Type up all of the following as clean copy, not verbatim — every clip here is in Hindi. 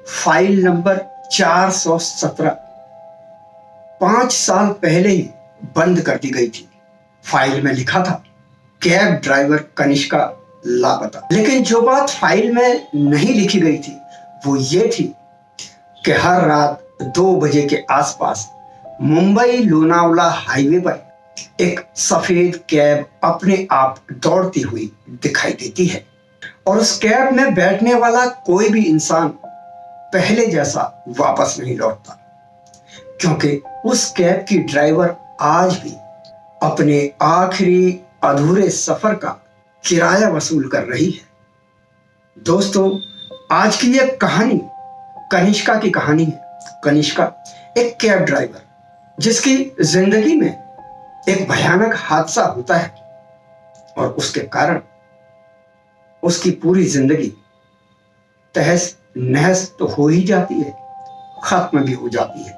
फाइल नंबर 417 5 साल पहले ही बंद कर दी गई थी। फाइल में लिखा था कैब ड्राइवर कनिष्का लापता। लेकिन जो बात फाइल में नहीं लिखी गई थी वो ये थी कि हर रात 2 बजे के आसपास मुंबई लोनावला हाईवे पर एक सफेद कैब अपने आप दौड़ती हुई दिखाई देती है और उस कैब में बैठने वाला कोई भी इंसान पहले जैसा वापस नहीं लौटता, क्योंकि उस कैब की ड्राइवर आज भी अपने आखिरी अधूरे सफर का किराया वसूल कर रही है। दोस्तों, आज की यह कहानी कनिष्का की कहानी है। कनिष्का एक कैब ड्राइवर जिसकी जिंदगी में एक भयानक हादसा होता है और उसके कारण उसकी पूरी जिंदगी तहस नहस तो हो ही जाती है, खत्म भी हो जाती है,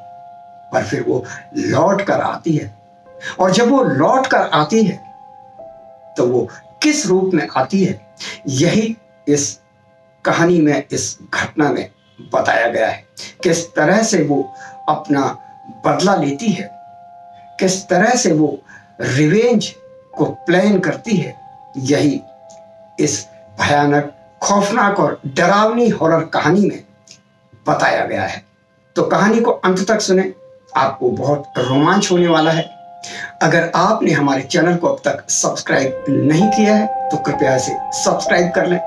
पर फिर वो लौट कर आती है। और जब वो लौट कर आती है तो वो किस रूप में आती है, यही इस कहानी में, इस घटना में बताया गया है। किस तरह से वो अपना बदला लेती है, किस तरह से वो रिवेंज को प्लान करती है, यही इस भयानक, खौफनाक और डरावनी हॉरर कहानी में बताया गया है। तो कहानी को अंत तक सुने, आपको बहुत रोमांच होने वाला है। अगर आपने हमारे चैनल को अब तक सब्सक्राइब नहीं किया है तो कृपया इसे सब्सक्राइब कर लें।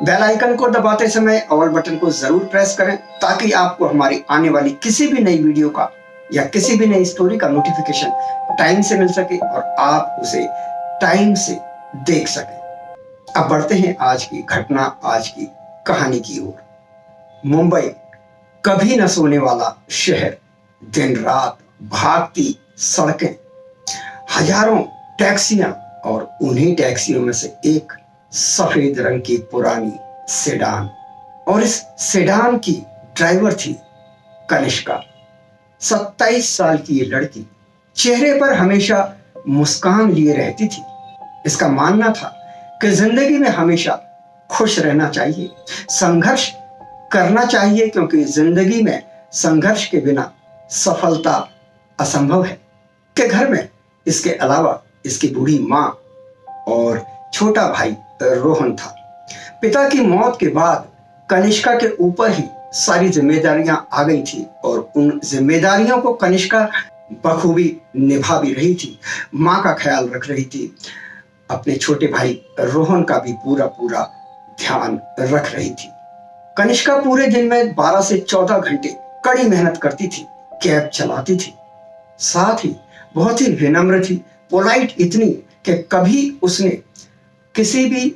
बेल आइकन को दबाते समय ऑल बटन को जरूर प्रेस करें ताकि आपको हमारी आने वाली किसी भी नई वीडियो का या किसी भी नई स्टोरी का नोटिफिकेशन टाइम से मिल सके और आप उसे टाइम से देख सकें। अब बढ़ते हैं आज की घटना, आज की कहानी की ओर। मुंबई कभी न सोने वाला शहर, दिन रात भागती सड़कें, हजारों टैक्सियां और उन्हीं टैक्सियों में से एक सफेद रंग की पुरानी सेडान, और इस सेडान की ड्राइवर थी कनिष्का। 27 साल की ये लड़की चेहरे पर हमेशा मुस्कान लिए रहती थी। इसका मानना था कि जिंदगी में हमेशा खुश रहना चाहिए, संघर्ष करना चाहिए, क्योंकि जिंदगी में संघर्ष के बिना सफलता असंभव है। के घर में इसके अलावा इसकी बूढ़ी माँ और छोटा भाई रोहन था। पिता की मौत के बाद कनिष्का के ऊपर ही सारी जिम्मेदारियां आ गई थी और उन जिम्मेदारियों को कनिष्का बखूबी निभा भी रही थी। माँ का ख्याल रख रही थी, अपने छोटे भाई रोहन का भी पूरा पूरा ध्यान रख रही थी। कनिष्का पूरे दिन में 12 से 14 घंटे कड़ी मेहनत करती थी, कैब चलाती थी, साथ ही बहुत ही विनम्र थी, पोलाइट इतनी कि कभी उसने किसी भी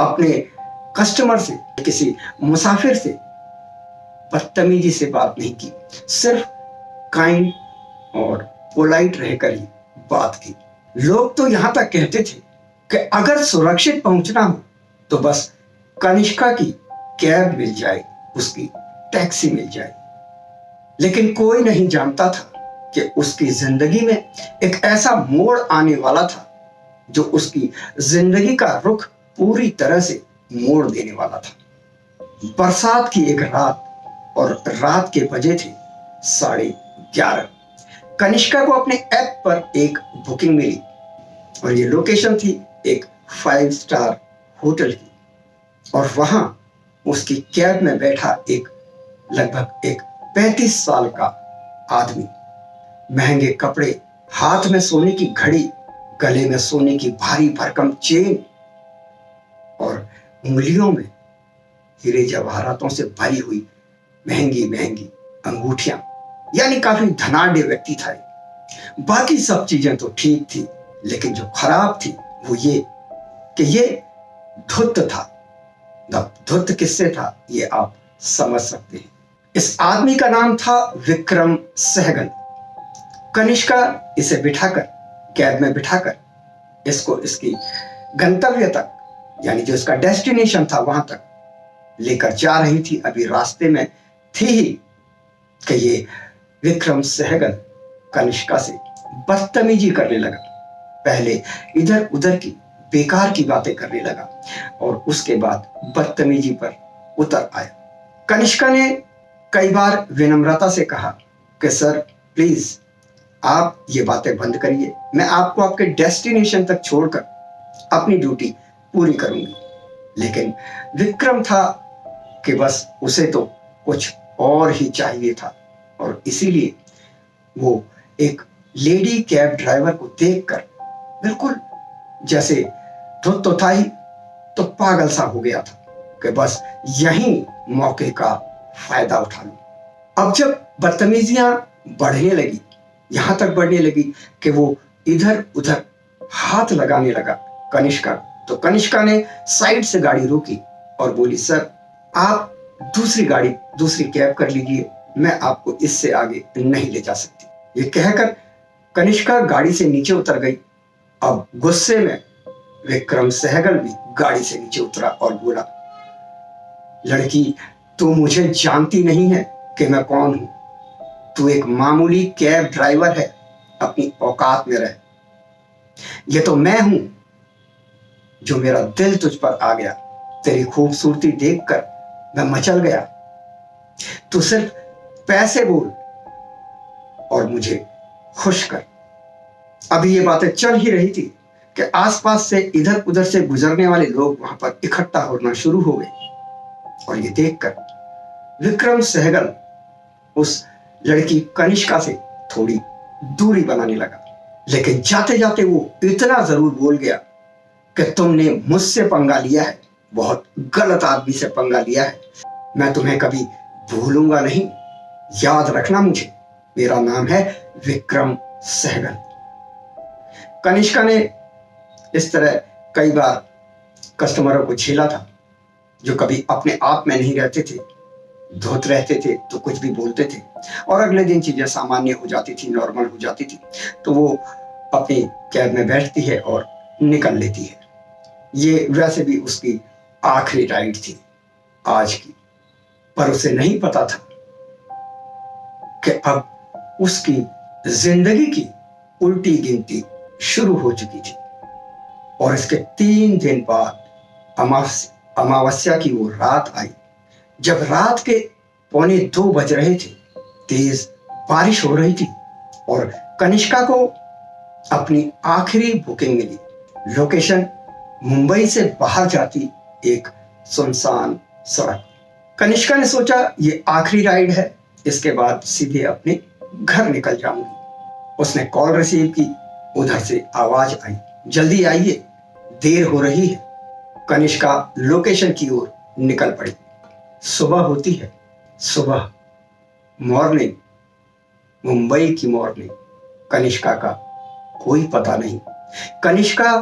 अपने कस्टमर से, किसी मुसाफिर से बदतमीजी से बात नहीं की, सिर्फ काइंड और पोलाइट रहकर ही बात की। लोग तो यहां तक कहते थे कि अगर सुरक्षित पहुंचना हो तो बस कनिष्का की कैब मिल जाए, उसकी टैक्सी मिल जाए। लेकिन कोई नहीं जानता था कि उसकी जिंदगी में एक ऐसा मोड़ आने वाला था जो उसकी जिंदगी का रुख पूरी तरह से मोड़ देने वाला था। बरसात की एक रात और रात के बजे थे 11:30। कनिष्का को अपने ऐप पर एक बुकिंग मिली और ये लोकेशन थी एक 5 स्टार होटल की, और वहां उसकी कैब में बैठा एक लगभग 35 साल का आदमी, महंगे कपड़े, हाथ में सोने की घड़ी, गले में सोने की भारी भरकम चेन और उंगलियों में हीरे जवाहरातों से भरी हुई महंगी महंगी अंगूठियां, यानी काफी धनाढ्य व्यक्ति था। बाकी सब चीजें तो ठीक थी, लेकिन जो खराब थी वो ये कि ये धूर्त था। धूर्त किससे था ये आप समझ सकते हैं। इस आदमी का नाम था विक्रम सहगल। कनिष्का इसे बिठाकर, कैब में बिठाकर इसको इसकी गंतव्य तक, यानी जो इसका डेस्टिनेशन था वहां तक लेकर जा रही थी। अभी रास्ते में थी ही कि ये विक्रम सहगल कनिष्का से बदतमीजी करने लगा। पहले इधर उधर की बेकार की बातें करने लगा और उसके बाद बदतमीजी पर उतर आया। कनिष्का ने कई बार विनम्रता से कहा कि सर प्लीज आप ये बातें बंद करिए, मैं आपको आपके डेस्टिनेशन तक छोड़कर अपनी ड्यूटी पूरी करूंगी। लेकिन विक्रम था कि बस उसे तो कुछ और ही चाहिए था, और इसीलिए वो एक लेडी कैब ड्राइवर को देखकर बिल्कुल जैसे धुत तो था ही, तो पागल सा हो गया था कि बस यही मौके का फायदा उठा लूं। अब जब बदतमीजियां बढ़ने लगी, यहां तक बढ़ने लगी कि वो इधर उधर हाथ लगाने लगा कनिष्का, तो कनिष्का ने साइड से गाड़ी रोकी और बोली, सर आप दूसरी कैब कर लीजिए, मैं आपको इससे आगे नहीं ले जा सकती। ये कहकर कनिष्का गाड़ी से नीचे उतर गई। अब गुस्से में विक्रम सहगल भी गाड़ी से नीचे उतरा और बोला, लड़की तू मुझे जानती नहीं है कि मैं कौन हूं, तू एक मामूली कैब ड्राइवर है, अपनी औकात में रह। ये तो मैं हूं जो मेरा दिल तुझ पर आ गया, तेरी खूबसूरती देखकर मैं मचल गया। तू सिर्फ पैसे बोल और मुझे खुश कर। अभी ये बातें चल ही रही थी कि आसपास से इधर उधर से गुजरने वाले लोग वहां पर इकट्ठा होना शुरू हो गए, और ये देखकर विक्रम सहगल उस लड़की कनिष्का से थोड़ी दूरी बनाने लगा। लेकिन जाते जाते वो इतना जरूर बोल गया कि तुमने मुझसे पंगा लिया है, बहुत गलत आदमी से पंगा लिया है, मैं तुम्हें कभी भूलूंगा नहीं, याद रखना मुझे, मेरा नाम है विक्रम सहगल। कनिष्का ने इस तरह कई बार कस्टमरों को झेला था, जो कभी अपने आप में नहीं रहते थे, धोत रहते थे तो कुछ भी बोलते थे, और अगले दिन चीजें सामान्य हो जाती थी, नॉर्मल हो जाती थी, तो वो अपनी कैब में बैठती है और निकल लेती है। ये वैसे भी उसकी आखिरी राइड थी आज की, पर उसे नहीं पता था कि अब उसकी जिंदगी की उल्टी गिनती शुरू हो चुकी थी। और इसके 3 दिन बाद अमावस्या की वो रात आई, जब रात के 1:45 बज रहे थे, तेज बारिश हो रही थी, और कनिष्का को अपनी आखिरी बुकिंग मिली। लोकेशन मुंबई से बाहर जाती एक सुनसान सड़क। कनिष्का ने सोचा ये आखिरी राइड है, इसके बाद सीधे अपने घर निकल जाऊंगी। उसने कॉल रिसीव की, उधर से आवाज आई, जल्दी आइए, देर हो रही है। कनिष्का लोकेशन की ओर निकल पड़ी। सुबह होती है, सुबह, मॉर्निंग, मुंबई की मॉर्निंग। कनिष्का का कोई पता नहीं, कनिष्का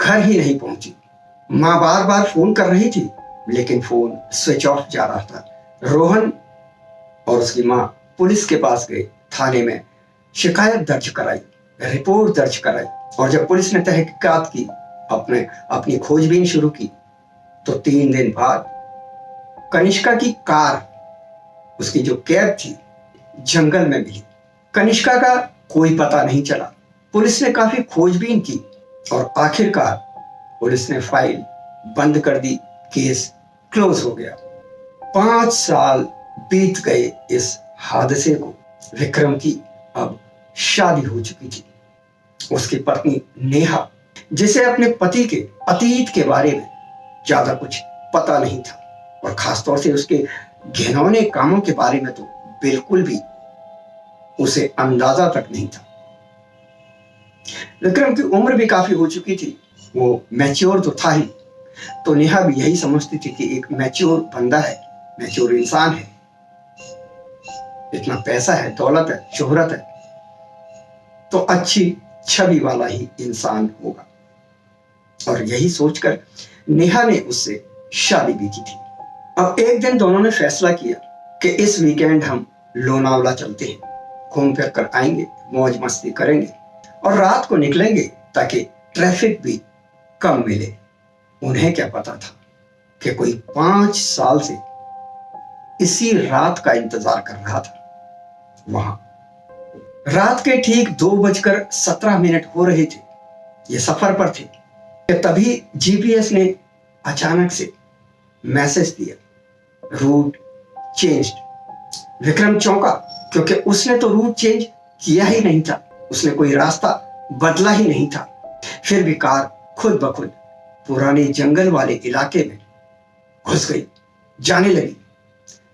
घर ही नहीं पहुंची। माँ बार बार फोन कर रही थी, लेकिन फोन स्विच ऑफ जा रहा था। रोहन और उसकी माँ पुलिस के पास गए, थाने में शिकायत दर्ज कराई, रिपोर्ट दर्ज कराई, और जब पुलिस ने तहकीकात की, अपनी खोजबीन शुरू की, तो 3 दिन बाद कनिष्का की कार, उसकी जो कैब थी, जंगल में मिली। कनिष्का का कोई पता नहीं चला। पुलिस ने काफी खोजबीन की और आखिरकार पुलिस ने फाइल बंद कर दी, केस क्लोज हो गया। 5 साल बीत गए इस हादसे को। विक्रम की अब शादी हो चुकी थी। उसकी पत्नी नेहा, जिसे अपने पति के अतीत के बारे में ज्यादा कुछ पता नहीं था, और खासतौर से उसके घिनौने कामों के बारे में तो बिल्कुल भी उसे अंदाजा तक नहीं था। विक्रम की उम्र भी काफी हो चुकी थी, वो मैच्योर तो था ही, तो नेहा भी यही समझती थी कि एक मैच्योर बंदा है, मैच्योर इंसान है, इतना पैसा है, दौलत है, शोहरत है, तो अच्छी छवि वाला ही इंसान होगा। और यही सोचकर नेहा ने उससे शादी भी की थी। अब एक दिन दोनों ने फैसला किया कि इस वीकेंड हम लोनावला चलते हैं, घूम फिर कर आएंगे, मौज मस्ती करेंगे और रात को निकलेंगे ताकि ट्रैफिक भी कम मिले। उन्हें क्या पता था कि कोई 5 साल से इसी रात का इंतजार कर रहा था। वहां रात के ठीक 2:17 हो रहे थे। ये सफर पर थे कि तभी जीपीएस ने अचानक से मैसेज दिया, रूट चेंज्ड, विक्रम चौंका क्योंकि उसने तो रूट चेंज किया ही नहीं था, उसने कोई रास्ता बदला ही नहीं था। फिर भी कार खुद ब खुद पुराने जंगल वाले इलाके में घुस गई, जाने लगी।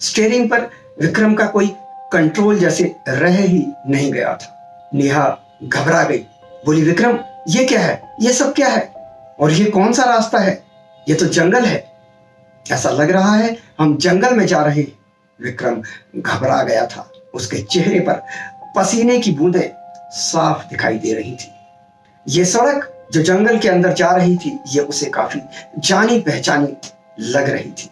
स्टीयरिंग पर विक्रम का कोई कंट्रोल जैसे रह ही नहीं गया था। नेहा घबरा गई, बोली, विक्रम ये क्या है, ये सब क्या है, और ये कौन सा रास्ता है, ये तो जंगल है, ऐसा लग रहा है हम जंगल में जा रहे हैं। विक्रम घबरा गया था, उसके चेहरे पर पसीने की बूंदें साफ दिखाई दे रही थी। ये सड़क जो जंगल के अंदर जा रही थी, ये उसे काफी जानी पहचानी लग रही थी।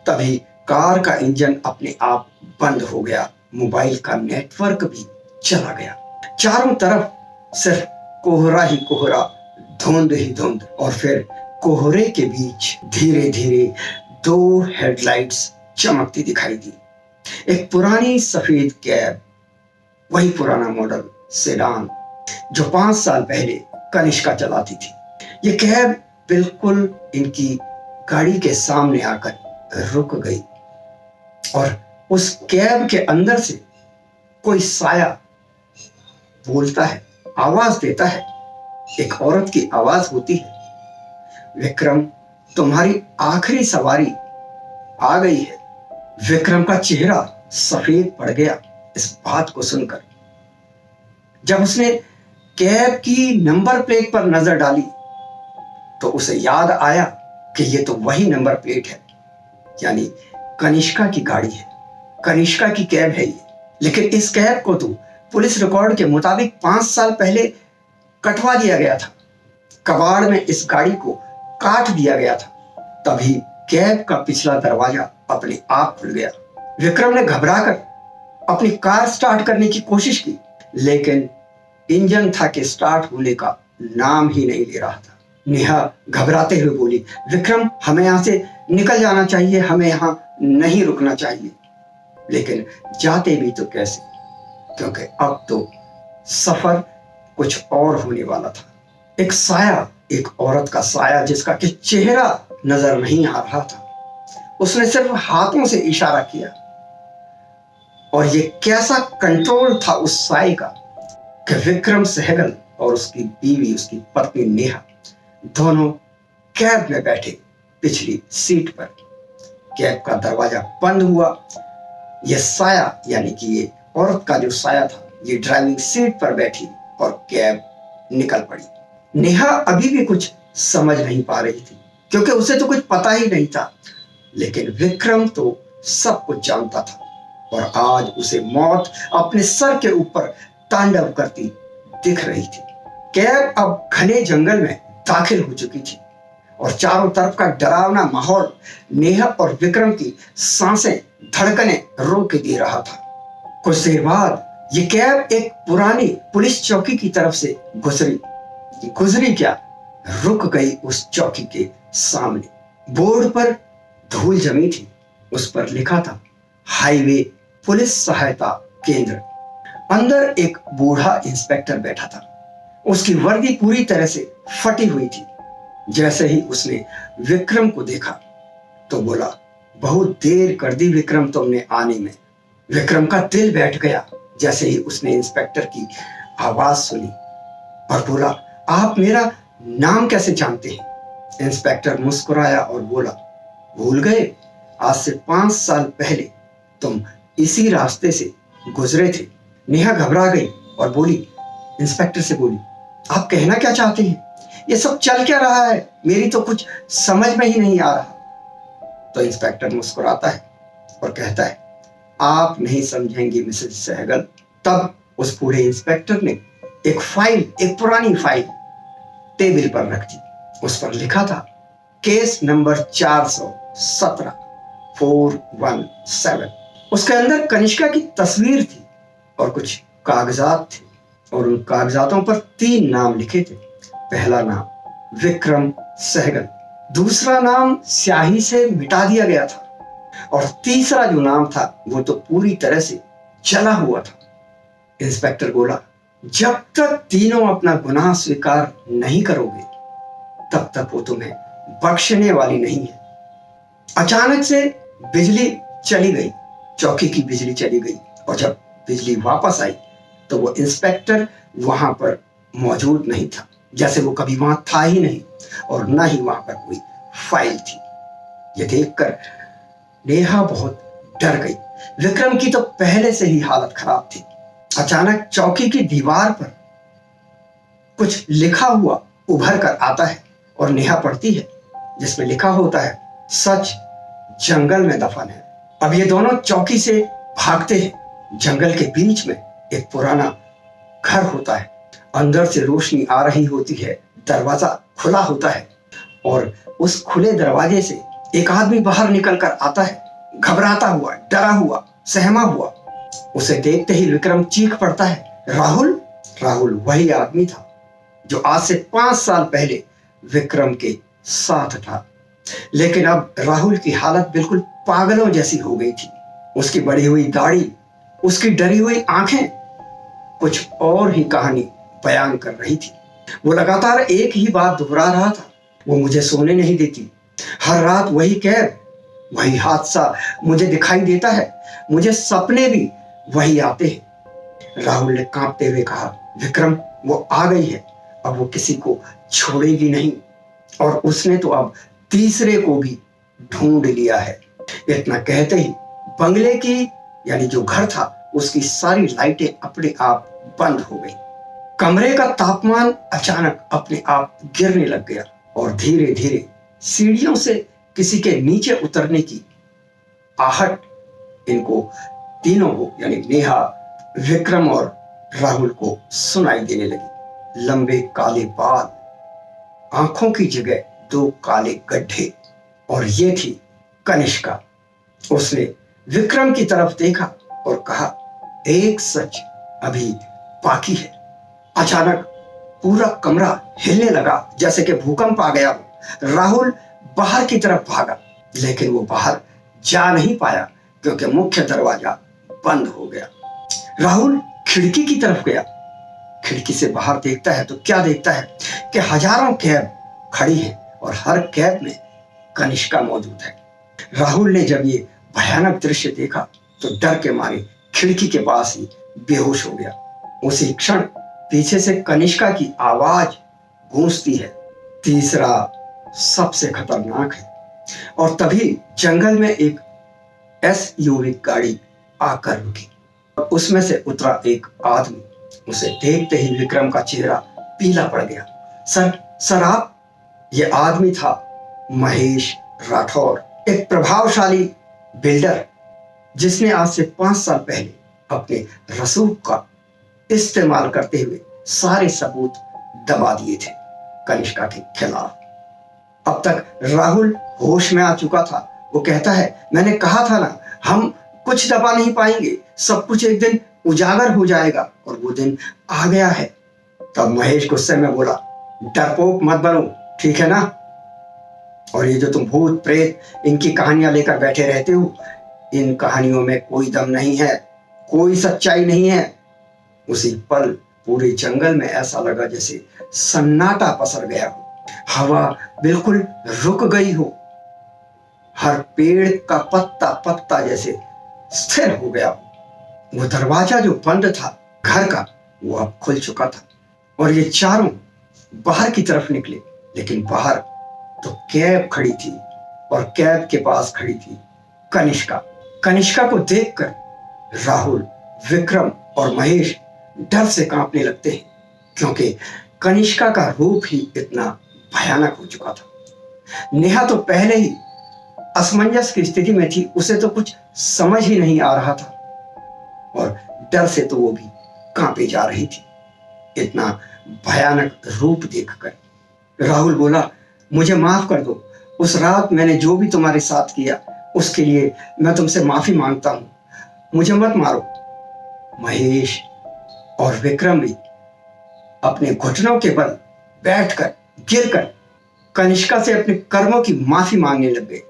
तभी कार का इंजन अपने आप बंद हो गया, मोबाइल का नेटवर्क भी चला गया। चारों तरफ सिर्फ कोहरा ही कोहरा, धुंध ही धुंध, और फिर कोहरे के बीच धीरे धीरे 2 हेडलाइट्स चमकती दिखाई दी। एक पुरानी सफेद कैब, वही पुराना मॉडल सेडान जो 5 साल पहले कनिष्का चलाती थी। ये कैब बिल्कुल इनकी गाड़ी के सामने आकर रुक गई और उस कैब के अंदर से कोई साया बोलता है, आवाज देता है। एक औरत की आवाज होती है, विक्रम तुम्हारी आखिरी सवारी आ गई है। विक्रम का चेहरा सफेद पड़ गया इस बात को सुनकर। जब उसने कैब की नंबर प्लेट पर नजर डाली तो उसे याद आया कि ये तो वही नंबर प्लेट है, यानी कनिष्का की गाड़ी है, कनिष्का की कैब है ये। लेकिन इस कैब को तो पुलिस रिकॉर्ड के मुताबिक 5 साल पहले कटवा दिया गया था, कबाड़ में इस गाड़ी को काट दिया गया था। तभी कैब का पिछला दरवाजा अपने आप खुल गया। विक्रम ने घबराकर अपनी कार स्टार्ट करने की कोशिश की, लेकिन इंजन था कि स्टार्ट होने का नाम ही नहीं ले रहा था। नेहा घबराते हुए बोली, विक्रम हमें यहां से निकल जाना चाहिए, हमें यहां नहीं रुकना चाहिए। लेकिन जाते भी तो कैसे, क्योंकि अब तो सफर कुछ और होने वाला था। एक साया, एक औरत का साया जिसका कि चेहरा नजर नहीं आ रहा था, उसने सिर्फ हाथों से इशारा किया। और ये कैसा कंट्रोल था उस साए का कि विक्रम सहगल और उसकी बीवी, उसकी पत्नी नेहा, दोनों कैब में बैठे पिछली सीट पर। कैब का दरवाजा बंद हुआ। यह साया, यानी कि ये औरत का जो साया था, ये ड्राइविंग सीट पर बैठी और कैब निकल पड़ी। नेहा अभी भी कुछ समझ नहीं पा रही थी, क्योंकि उसे तो कुछ पता ही नहीं था। लेकिन विक्रम तो सब कुछ जानता था और आज उसे मौत अपने सर के ऊपर तांडव करती दिख रही थी। कैब अब घने जंगल में दाखिल हो चुकी थी और चारों तरफ का डरावना माहौल नेहा और विक्रम की सांसें, धड़कनें रोक दे रहा था। कुछ देर बाद ये कैब एक पुरानी पुलिस चौकी की तरफ से गुजरी क्या, रुक गई उस चौकी के सामने। बोर्ड पर धूल जमी थी, उस पर लिखा था हाईवे पुलिस सहायता केंद्र। अंदर एक बूढ़ा इंस्पेक्टर बैठा था। उसकी वर्दी पूरी तरह से फटी हुई थी। जैसे ही उसने विक्रम को देखा तो बोला, बहुत देर कर दी विक्रम तुमने आने में। विक्रम का दिल बैठ गया जैसे ही उसने इंस्पेक्टर की आवाज सुनी और बोला, आप मेरा नाम कैसे जानते हैं? इंस्पेक्टर मुस्कुराया और बोला, भूल गए, आज से 5 साल पहले तुम इसी रास्ते से गुजरे थे। नेहा घबरा गई और बोली, इंस्पेक्टर से बोली, आप कहना क्या चाहते हैं? ये सब चल क्या रहा है? मेरी तो कुछ समझ में ही नहीं आ रहा। तो इंस्पेक्टर मुस्कुराता है और कहता है, आप नहीं समझेंगी मिसेस सहगल। तब उस बूढ़े इंस्पेक्टर ने एक फाइल, एक पुरानी फाइल टेबल पर रख दी। उस पर लिखा था केस नंबर 417 417। उसके अंदर कनिष्का की तस्वीर थी और कुछ कागजात थे और उन कागजातों पर 3 नाम लिखे थे। पहला नाम विक्रम सहगल, दूसरा नाम स्याही से मिटा दिया गया था और तीसरा जो नाम था वो तो पूरी तरह से जला हुआ था। इंस्पेक्टर बोला, जब तक तीनों अपना गुनाह स्वीकार नहीं करोगे तब तक वो तुम्हें बख्शने वाली नहीं है। अचानक से बिजली चली गई चौकी की बिजली चली गई और जब बिजली वापस आई तो वो इंस्पेक्टर वहां पर मौजूद नहीं था, जैसे वो कभी वहां था ही नहीं और न ही वहां पर कोई फाइल थी। ये देखकर नेहा बहुत डर गई। विक्रम की तो पहले से ही हालत खराब थी। अचानक चौकी की दीवार पर कुछ लिखा हुआ उभर कर आता है और नेहा पढ़ती है, जिसमें लिखा होता है, सच जंगल में दफन है। अब ये दोनों चौकी से भागते हैं। जंगल के बीच में एक पुराना घर होता है। अंदर से रोशनी आ रही होती है, दरवाजा खुला होता है और उस खुले दरवाजे से एक आदमी बाहर निकल कर आता है, घबराता हुआ, डरा हुआ, सहमा हुआ। उसे देखते ही विक्रम चीख पड़ता है, राहुल। राहुल वही आदमी था जो आज से 5 साल पहले विक्रम के साथ था। लेकिन अब राहुल की हालत बिल्कुल पागलों जैसी हो गई थी। उसकी बढ़ी हुई दाढ़ी, उसकी डरी हुई आंखें कुछ और ही कहानी बयान कर रही थी। वो लगातार एक ही बात दोहरा रहा था, वो मुझे सोने नहीं देती, हर रात वही कैद, वही हादसा मुझे दिखाई देता है, मुझे सपने भी वही आते हैं। राहुल ने कांपते हुए कहा, विक्रम वो आ गई है, अब वो किसी को छोड़ेगी नहीं और उसने तो अब तीसरे को भी ढूंढ लिया है। इतना कहते ही बंगले की यानी जो घर था उसकी सारी लाइटें अपने आप बंद हो गई। कमरे का तापमान अचानक अपने आप गिरने लग गया और धीरे धीरे सीढ़ियों से किसी के नीचे उतरने की आहट इनको तीनों को यानी नेहा, विक्रम और राहुल को सुनाई देने लगी। लंबे काले बाल, आंखों की जगह 2 काले गड्ढे और ये थी कनिष्का। उसने विक्रम की तरफ देखा और कहा, एक सच अभी बाकी है। अचानक पूरा कमरा हिलने लगा जैसे कि भूकंप आ गया हो। राहुल बाहर की तरफ भागा, लेकिन वो बाहर जा नहीं पाया क्योंकि मुख्य दरवाजा बंद हो गया। राहुल खिड़की की तरफ गया। खिड़की से बाहर देखता है तो क्या देखता है कि हजारों कैब खड़ी हैं और हर कैब में कनिष्का मौजूद है। राहुल ने जब ये भयानक दृश्य देखा तो डर के मारे खिड़की के पास ही बेहोश हो गया। उसी क्षण पीछे से कनिष्का की आवाज गूंजती है, तीसरा सबसे खतरनाक है। और तभी जंगल में एक एसयूवी गाड़ी आकर रुकी। उसमें से उतरा एक आदमी। उसे देखते ही विक्रम का चेहरा पीला पड़ गया। सर आप? ये आदमी था महेश राठौर, एक प्रभावशाली बिल्डर जिसने आज से 5 साल पहले अपने रसूख का इस्तेमाल करते हुए सारे सबूत दबा दिए थे कनिष्का के खिलाफ। अब तक राहुल होश में आ चुका था। वो कहता है, मैंने कहा था ना, हम कुछ दबा नहीं पाएंगे, सब कुछ एक दिन उजागर हो जाएगा और वो दिन आ गया है। तब महेश गुस्से में बोला, डरपोक मत बनो, ठीक है ना? और ये जो तुम भूत प्रेत इनकी कहानियां लेकर बैठे रहते हो, इन कहानियों में कोई दम नहीं है, कोई सच्चाई नहीं है। उसी पल पूरे जंगल में ऐसा लगा जैसे सन्नाटा पसर गया हो, हवा बिल्कुल रुक गई हो, हर पेड़ का पत्ता पत्ता जैसे स्थिर हो गया हो। वो दरवाजा जो बंद था घर का, वो अब खुल चुका था और ये चारों बाहर की तरफ निकले। लेकिन बाहर तो कैब खड़ी थी और कैब के पास खड़ी थी कनिष्का। कनिष्का को देखकर राहुल, विक्रम और महेश डर से कांपने लगते हैं, क्योंकि कनिष्का का रूप ही इतना भयानक हो चुका था। नेहा तो पहले ही असमंजस की स्थिति में थी, उसे तो कुछ समझ ही नहीं आ रहा था और डर से तो वो भी कांपे जा रही थी इतना भयानक रूप देखकर। राहुल बोला, मुझे माफ कर दो, उस रात मैंने जो भी तुम्हारे साथ किया उसके लिए मैं तुमसे माफी मांगता हूं, मुझे मत मारो। महेश और विक्रम भी अपने घुटनों के बल बैठकर गिरकर कनिष्का से अपने कर्मों की माफी मांगने लग गए।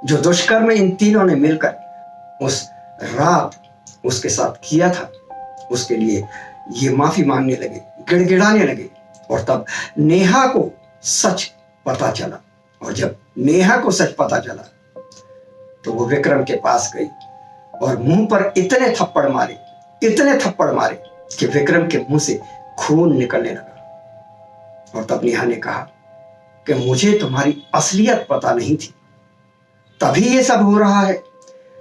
जो दुष्कर्म इन तीनों ने मिलकर उस रात उसके साथ किया था, उसके लिए ये माफी मांगने लगे, गिड़गिड़ाने लगे। और तब नेहा को सच पता चला, और जब नेहा को सच पता चला तो वो विक्रम के पास गई और मुंह पर इतने थप्पड़ मारे कि विक्रम के मुंह से खून निकलने लगा। और तब नेहा ने कहा कि मुझे तुम्हारी असलियत पता नहीं थी, तभी ये सब हो रहा है।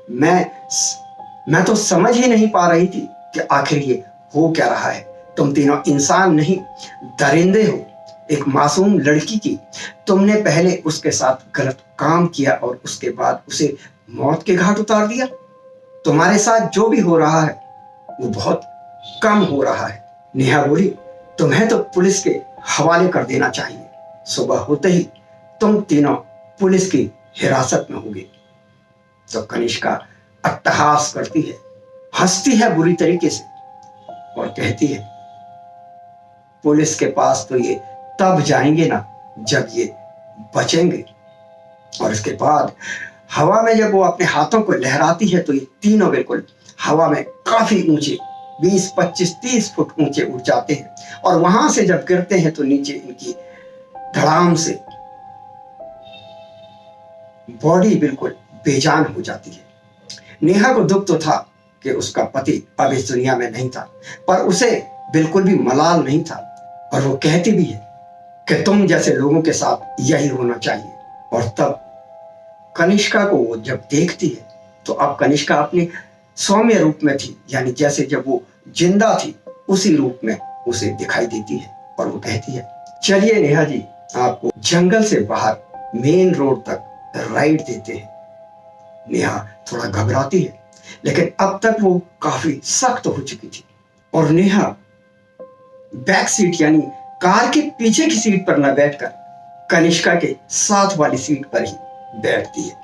मैं तो समझ ही नहीं पा रही थी कि आखिर ये हो क्या रहा है। तुम तीनों इंसान नहीं, दरिंदे हो। एक मासूम लड़की की तुमने पहले उसके साथ गलत काम किया और उसके बाद उसे मौत के घाट उतार दिया। तुम्हारे साथ जो भी हो रहा है वो बहुत कम हो रहा है। नेहा बोली, तुम्हें तो पुलिस के हवाले कर देना चाहिए। सुबह होते ही तुम तीनों पुलिस की हिरासत में होगे। तो कनिष्का अट्टहास करती है, हंसती है बुरी तरीके से और कहती है, पुलिस के पास तो ये तब जाएंगे ना जब ये बचेंगे। और इसके बाद हवा में जब वो अपने हाथों को लहराती है तो ये तीनों बिल्कुल हवा में काफी ऊंचे 20, 25, 30 फुट ऊंचे उड़ जाते हैं। और वहां से जब गिरते हैं तो नीचे इनकी धड़ाम से बॉडी बिल्कुल बेजान हो जाती है। नेहा को दुख तो था कि उसका पति अब इस दुनिया में नहीं था, पर उसे बिल्कुल भी मलाल नहीं था। और वो कहती भी है कि तुम जैसे लोगों के साथ यही होना चाहिए। और तब कनिष्का को वो जब देखती है तो अब कनिष्का अपने सौम्य रूप में थी, यानी जैसे जब वो जिंदा थी उसी रूप में उसे दिखाई देती है। और वो कहती है, चलिए नेहा जी, आपको जंगल से बाहर मेन रोड तक राइड देते हैं। नेहा थोड़ा घबराती है, लेकिन अब तक वो काफी सख्त हो चुकी थी। और नेहा बैक सीट यानी कार के पीछे की सीट पर न बैठकर कनिष्का के साथ वाली सीट पर ही बैठती है।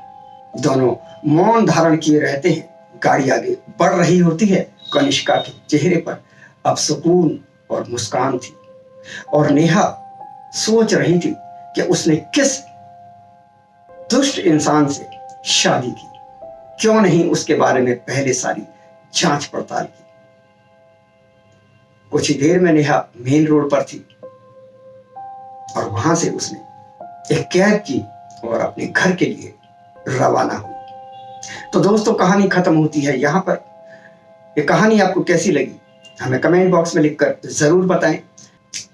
दोनों मौन धारण किए रहते हैं। गाड़ी आगे बढ़ रही होती है। कनिष्का के चेहरे पर अब सुकून और मुस्कान थी। और नेहा सोच रही थी कि उसने किस दुष्ट इंसान से शादी की, क्यों नहीं उसके बारे में पहले सारी जांच पड़ताल की। कुछ ही देर में नेहा मेन रोड पर थी और वहां से उसने एक कैब की और अपने घर के लिए रवाना हुई। तो दोस्तों, कहानी खत्म होती है यहाँ पर। ये कहानी आपको कैसी लगी हमें कमेंट बॉक्स में लिखकर जरूर बताएं।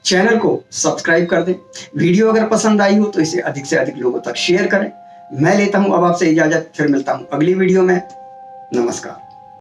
चैनल को सब्सक्राइब कर दें। वीडियो अगर पसंद आई हो तो इसे अधिक से अधिक लोगों तक शेयर करें। मैं लेता हूं अब आपसे इजाजत, फिर मिलता हूं अगली वीडियो में। नमस्कार।